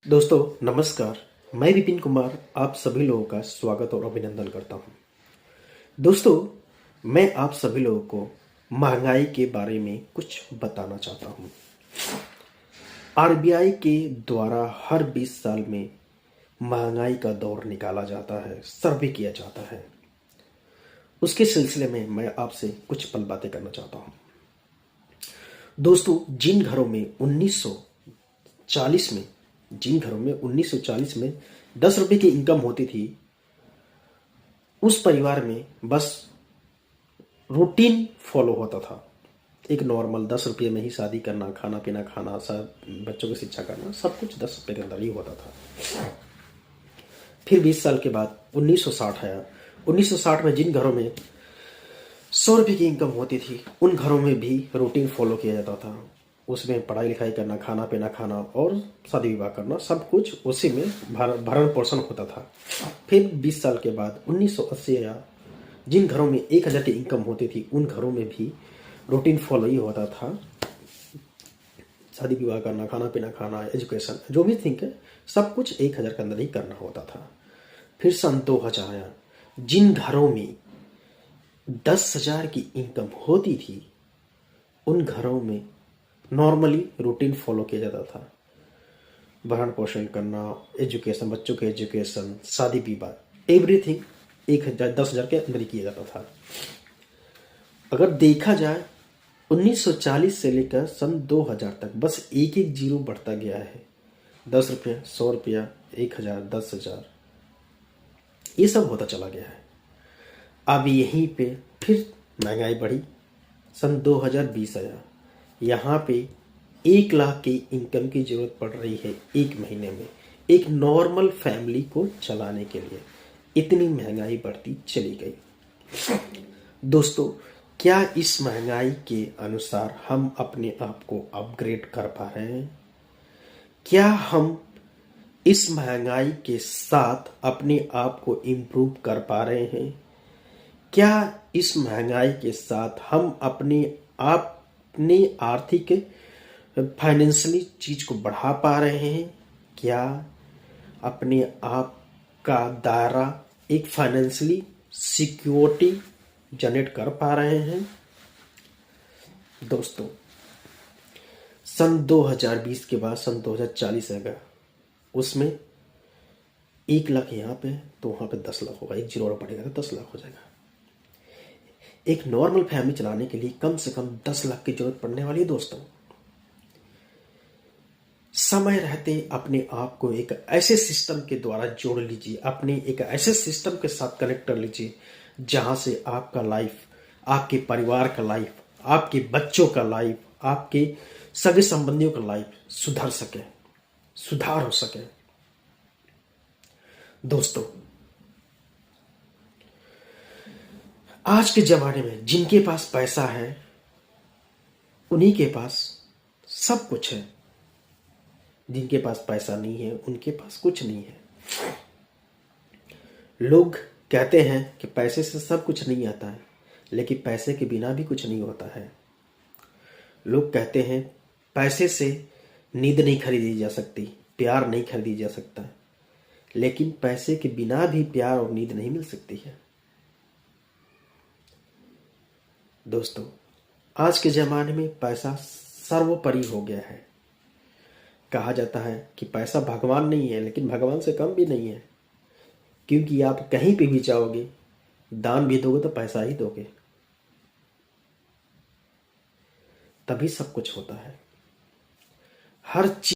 दोस्तों नमस्कार। मैं विपिन कुमार आप सभी लोगों का स्वागत और अभिनंदन करता हूं। दोस्तों मैं आप सभी लोगों को महंगाई के बारे में कुछ बताना चाहता हूं। आरबीआई के द्वारा हर 20 साल में महंगाई का दौर निकाला जाता है, सर्वे किया जाता है। उसके सिलसिले में मैं आपसे कुछ पल बातें करना चाहता हूं। दोस्तों जिन घरों में 1940 में 10 रुपए की इनकम होती थी, उस परिवार में बस रूटीन फॉलो होता था। एक नॉर्मल 10 रुपये में ही शादी करना, खाना पीना खाना, सब बच्चों की शिक्षा करना, सब कुछ 10 रुपये के अंदर ही होता था। फिर 20 साल के बाद 1960 आया। 1960 में जिन घरों में 100 रुपये की इनकम होती थी, उन घरों में भी रूटीन फॉलो किया जाता था। उसमें पढ़ाई लिखाई करना, खाना पीना खाना और शादी विवाह करना, सब कुछ उसी में भरण पोषण होता था। फिर 20 साल के बाद 1980 आया। जिन घरों में 1000 की इनकम होती थी, उन घरों में भी रूटीन फॉलो ही होता था। शादी विवाह करना, खाना पीना खाना, एजुकेशन, जो भी थिंक है, सब कुछ 1000 के अंदर ही करना होता था। फिर सन 2000 आया। जिन घरों में 10,000 की इनकम होती थी, उन घरों में नॉर्मली रूटीन फॉलो किया जाता था। भरण पोषण करना, एजुकेशन, बच्चों के एजुकेशन, शादी विवाह, एवरीथिंग 10,000 के अंदर ही किया जाता था। अगर देखा जाए 1940 से लेकर सन 2000 तक बस एक एक जीरो बढ़ता गया है। 10 रुपया, 100 रुपया, 1000, 10,000, ये सब होता चला गया है। अब यहीं पे फिर महंगाई बढ़ी। सन 2020 आया। यहाँ पे 1 लाख की इनकम की जरूरत पड़ रही है एक महीने में, एक नॉर्मल फैमिली को चलाने के लिए। इतनी महंगाई बढ़ती चली गई। दोस्तों क्या इस महंगाई के अनुसार हम अपने आप को अपग्रेड कर पा रहे हैं? क्या हम इस महंगाई के साथ अपने आप को इम्प्रूव कर पा रहे हैं? क्या इस महंगाई के साथ हम अपने आर्थिक फाइनेंशियली चीज को बढ़ा पा रहे हैं? क्या अपने आप का दायरा एक फाइनेंशियली सिक्योरिटी जनरेट कर पा रहे हैं? दोस्तों सन 2020 के बाद सन 2040 आएगा। उसमें 1 लाख यहाँ पे तो वहां पे 10 लाख होगा। एक जीरो और बढ़ेगा तो 10 लाख हो जाएगा। एक नॉर्मल फैमिली चलाने के लिए कम से कम 10 लाख की जरूरत पड़ने वाली है। दोस्तों समय रहते अपने आप को एक ऐसे सिस्टम के द्वारा जोड़ लीजिए, अपने एक ऐसे सिस्टम के साथ कनेक्ट कर लीजिए जहां से आपका लाइफ, आपके परिवार का लाइफ, आपके बच्चों का लाइफ, आपके सगे संबंधियों का लाइफ सुधार हो सके। दोस्तों आज के जमाने में जिनके पास पैसा है, उन्हीं के पास सब कुछ है। जिनके पास पैसा नहीं है, उनके पास कुछ नहीं है। लोग कहते हैं कि पैसे से सब कुछ नहीं आता है, लेकिन पैसे के बिना भी कुछ नहीं होता है। लोग कहते हैं पैसे से नींद नहीं खरीदी जा सकती, प्यार नहीं खरीदी जा सकता, लेकिन पैसे के बिना भी प्यार और नींद नहीं मिल सकती है। दोस्तों आज के ज़माने में पैसा सर्वोपरि हो गया है। कहा जाता है कि पैसा भगवान नहीं है, लेकिन भगवान से कम भी नहीं है, क्योंकि आप कहीं पे भी जाओगे, दान भी दोगे तो पैसा ही दोगे, तभी सब कुछ होता है। हर चीज